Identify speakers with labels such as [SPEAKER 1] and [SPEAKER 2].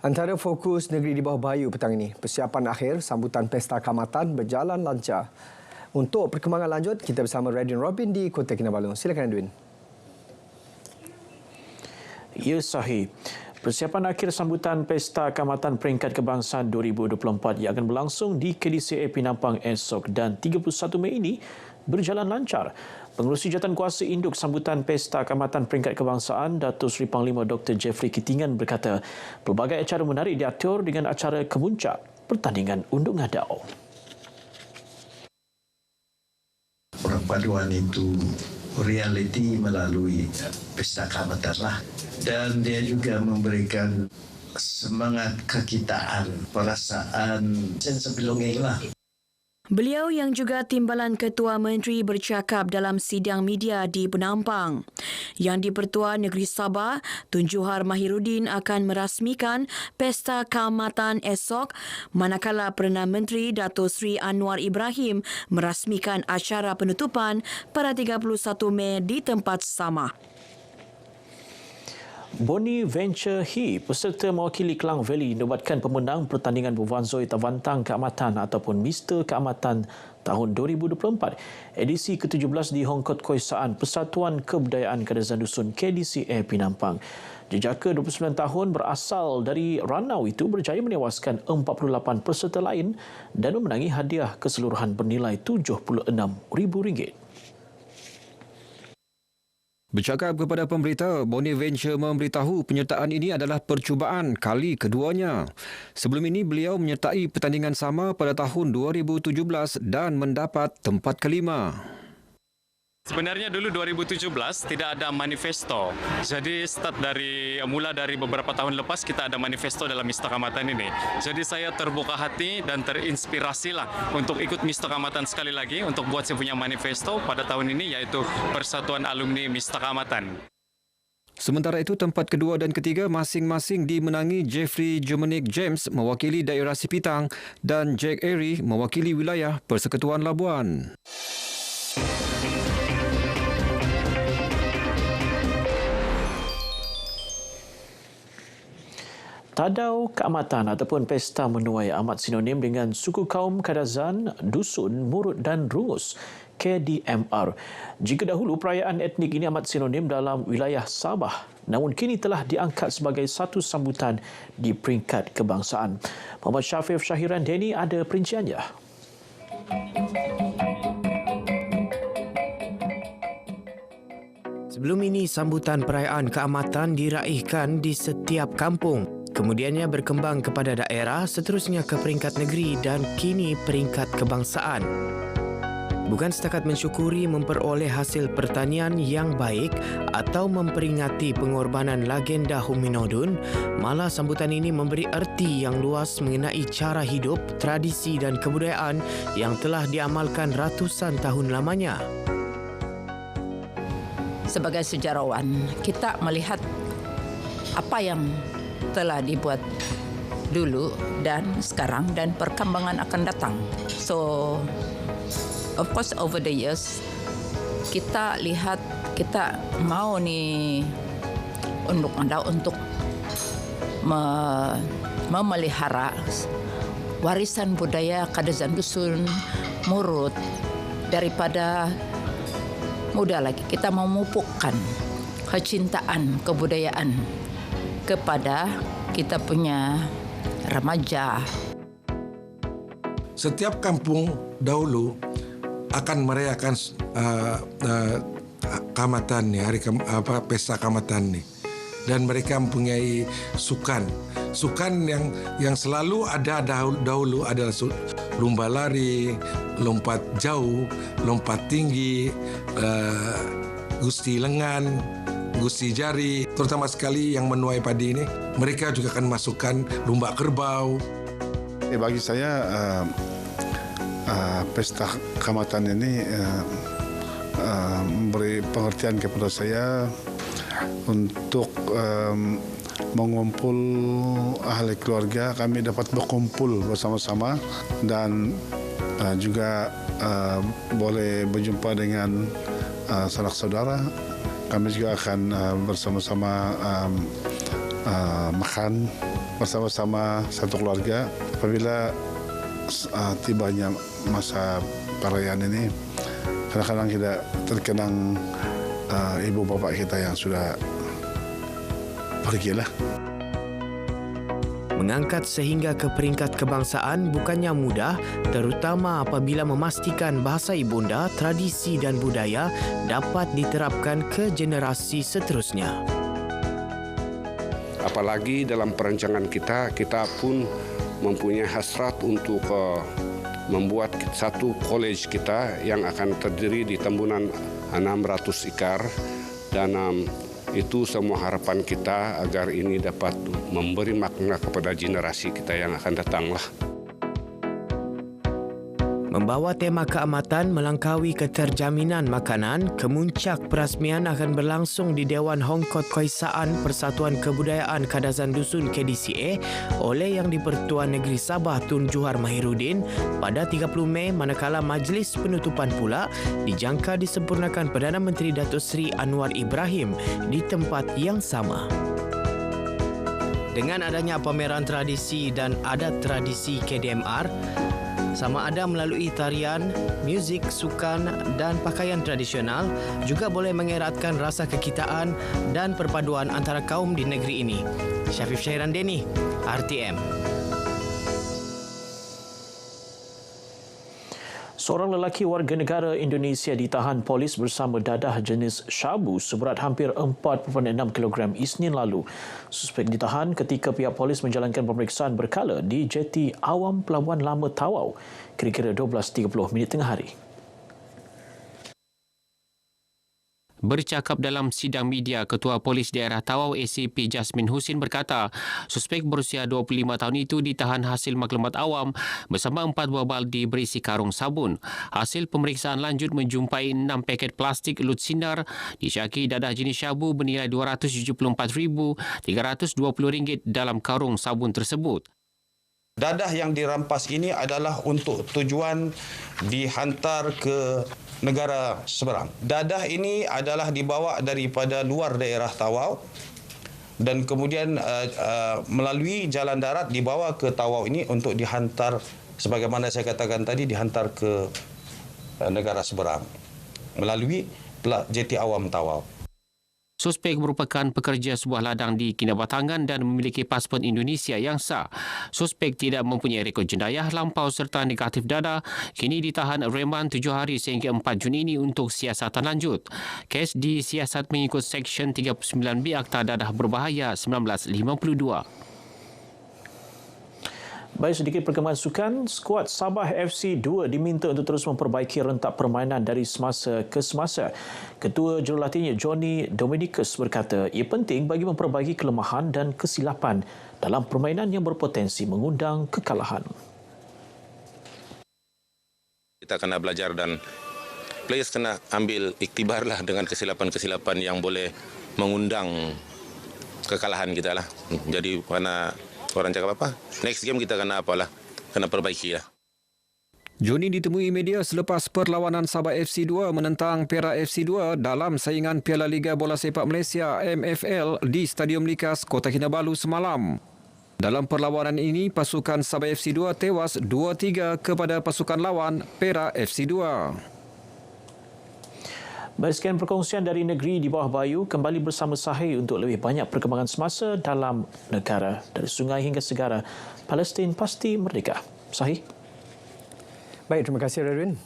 [SPEAKER 1] Antara fokus negeri di bawah bayu petang ini, persiapan akhir sambutan Pesta Kaamatan berjalan lancar. Untuk perkembangan lanjut, kita bersama Radin Robin di Kota Kinabalu. Silakan Edwin.
[SPEAKER 2] Ya, sahih. Persiapan akhir sambutan Pesta Kaamatan Peringkat Kebangsaan 2024 yang akan berlangsung di KDCA Penampang esok dan 31 Mei ini berjalan lancar. Pengerusi Jawatankuasa Induk Sambutan Pesta Kaamatan Peringkat Kebangsaan, Datuk Seri Panglima Dr. Jeffrey Kitingan berkata, pelbagai acara menarik diatur dengan acara kemuncak pertandingan undur ngadau.
[SPEAKER 3] Perpaduan itu realiti melalui Pesta Kaamatan lah. Dan dia juga memberikan semangat kekitaan, perasaan sense of belonging lah.
[SPEAKER 4] Beliau yang juga Timbalan Ketua Menteri bercakap dalam sidang media di Penampang. Yang di-Pertua Negeri Sabah, Tun Juhar Mahiruddin akan merasmikan Pesta Kaamatan esok, manakala Perdana Menteri Datuk Seri Anwar Ibrahim merasmikan acara penutupan pada 31 Mei di tempat sama.
[SPEAKER 2] Boni Venture He, peserta mewakili Klang Valley, nobatkan pemenang pertandingan Buvanzoi Tavantang Keamatan ataupun Mister Keamatan tahun 2024. Edisi ke-17 di Hongkot Koisaan Persatuan Kebudayaan Kadazan Dusun KDCA Penampang. Jejaka 29 tahun berasal dari Ranau itu berjaya menewaskan 48 peserta lain dan memenangi hadiah keseluruhan bernilai RM76,000.
[SPEAKER 5] Bercakap kepada pemberita, Boni Venture memberitahu penyertaan ini adalah percubaan kali keduanya. Sebelum ini, beliau menyertai pertandingan sama pada tahun 2017 dan mendapat tempat kelima.
[SPEAKER 6] Sebenarnya dulu 2017 tidak ada manifesto. Jadi mula dari beberapa tahun lepas kita ada manifesto dalam Mister Kaamatan ini. Jadi saya terbuka hati dan terinspirasilah untuk ikut Mister Kaamatan sekali lagi untuk buat saya punya manifesto pada tahun ini, yaitu Persatuan Alumni Mister Kaamatan.
[SPEAKER 5] Sementara itu, tempat kedua dan ketiga masing-masing dimenangi Jeffrey Jomenick James mewakili daerah Sipitang dan Jack Airy mewakili wilayah Persekutuan Labuan.
[SPEAKER 2] Tadau Keamatan ataupun Pesta Menuai amat sinonim dengan suku kaum Kadazan, Dusun, Murut dan Rungus, KDMR. Jika dahulu perayaan etnik ini amat sinonim dalam wilayah Sabah, namun kini telah diangkat sebagai satu sambutan di peringkat kebangsaan. Muhammad Syafif Syahiran Deni ada perinciannya.
[SPEAKER 7] Sebelum ini, sambutan perayaan keamatan diraihkan di setiap kampung. Kemudiannya berkembang kepada daerah, seterusnya ke peringkat negeri dan kini peringkat kebangsaan. Bukan setakat mensyukuri memperoleh hasil pertanian yang baik atau memperingati pengorbanan legenda Huminodun, malah sambutan ini memberi erti yang luas mengenai cara hidup, tradisi dan kebudayaan yang telah diamalkan ratusan tahun lamanya.
[SPEAKER 8] Sebagai sejarawan, kita melihat apa yang telah dibuat dulu dan sekarang dan perkembangan akan datang. So, of course over the years, kita lihat kita mau nih untuk memelihara warisan budaya Kadazan Dusun, Murut daripada muda lagi. Kita memupukkan kecintaan kebudayaan kepada kita punya remaja.
[SPEAKER 9] Setiap kampung dahulu akan merayakan Kaamatan ni, Pesta Kaamatan ni, dan mereka mempunyai sukan yang selalu ada dahulu adalah lumba lari, lompat jauh, lompat tinggi, gusti lengan, gusti jari, terutama sekali yang menuai padi ini. Mereka juga akan masukkan lumba kerbau.
[SPEAKER 10] Bagi saya, Pesta Kaamatan ini memberi pengertian kepada saya untuk mengumpul ahli keluarga. Kami dapat berkumpul bersama-sama dan juga boleh berjumpa dengan sanak saudara. Kami juga akan bersama-sama makan bersama-sama satu keluarga. Apabila tibanya masa perayaan ini, kadang-kadang kita terkenang ibu bapak kita yang sudah pergilah.
[SPEAKER 7] Mengangkat sehingga ke peringkat kebangsaan bukannya mudah, terutama apabila memastikan bahasa ibunda, tradisi dan budaya dapat diterapkan ke generasi seterusnya.
[SPEAKER 11] Apalagi dalam perancangan kita pun mempunyai hasrat untuk membuat satu college kita yang akan terdiri di Tambunan 600 ikar, dan itu semua harapan kita agar ini dapat memberi makna kepada generasi kita yang akan datanglah.
[SPEAKER 7] Membawa tema keamatan melangkaui keterjaminan makanan, kemuncak perasmian akan berlangsung di Dewan Hongkot Keisaan Persatuan Kebudayaan Kadazan Dusun KDCA oleh Yang di-Pertuan Negeri Sabah Tun Johar Mahiruddin pada 30 Mei, manakala majlis penutupan pula dijangka disempurnakan Perdana Menteri Datuk Seri Anwar Ibrahim di tempat yang sama. Dengan adanya pameran tradisi dan adat tradisi KDMR, sama ada melalui tarian, muzik, sukan dan pakaian tradisional, juga boleh mengeratkan rasa kekitaan dan perpaduan antara kaum di negeri ini. Syafif Syairan Deni, RTM.
[SPEAKER 2] Seorang lelaki warga negara Indonesia ditahan polis bersama dadah jenis syabu seberat hampir 4.6 kg Isnin lalu. Suspek ditahan ketika pihak polis menjalankan pemeriksaan berkala di jeti awam Pelabuhan Lama Tawau kira-kira 12.30 minit tengah hari.
[SPEAKER 12] Bercakap dalam sidang media, Ketua Polis Daerah Tawau ACP Jasmin Husin berkata, suspek berusia 25 tahun itu ditahan hasil maklumat awam bersama 4 buah baldi berisi karung sabun. Hasil pemeriksaan lanjut menjumpai 6 paket plastik lut sinar disyaki dadah jenis syabu bernilai RM274,320 dalam karung sabun tersebut.
[SPEAKER 13] Dadah yang dirampas ini adalah untuk tujuan dihantar ke negara seberang. Dadah ini adalah dibawa daripada luar daerah Tawau dan kemudian melalui jalan darat dibawa ke Tawau ini untuk dihantar, sebagaimana saya katakan tadi, dihantar ke negara seberang melalui jeti awam Tawau.
[SPEAKER 12] Suspek merupakan pekerja sebuah ladang di Kinabatangan dan memiliki pasport Indonesia yang sah. Suspek tidak mempunyai rekod jenayah lampau serta negatif dada. Kini ditahan reman 7 hari sehingga 4 Jun ini untuk siasatan lanjut. Kes disiasat mengikut Seksyen 39B Akta Dadah Berbahaya 1952.
[SPEAKER 2] Baik, sedikit perkembangan sukan. Skuad Sabah FC 2 diminta untuk terus memperbaiki rentak permainan dari semasa ke semasa. Ketua jurulatihnya Johnny Dominicus berkata ia penting bagi memperbaiki kelemahan dan kesilapan dalam permainan yang berpotensi mengundang kekalahan.
[SPEAKER 14] Kita kena belajar dan players kena ambil iktibarlah dengan kesilapan-kesilapan yang boleh mengundang kekalahan kita lah. Jadi karena orang cakap apa? Next game kita kena apalah, kena perbaiki lah.
[SPEAKER 5] Johnny ditemui media selepas perlawanan Sabah FC 2 menentang Perak FC 2 dalam saingan Piala Liga Bola Sepak Malaysia MFL di Stadium Likas, Kota Kinabalu semalam. Dalam perlawanan ini, pasukan Sabah FC 2 tewas 2-3 kepada pasukan lawan Perak FC 2.
[SPEAKER 2] Baik, sekian perkongsian dari negeri di bawah bayu. Kembali bersama Sahih untuk lebih banyak perkembangan semasa dalam negara. Dari sungai hingga segara, Palestin pasti merdeka. Sahih.
[SPEAKER 1] Baik, terima kasih Radwin.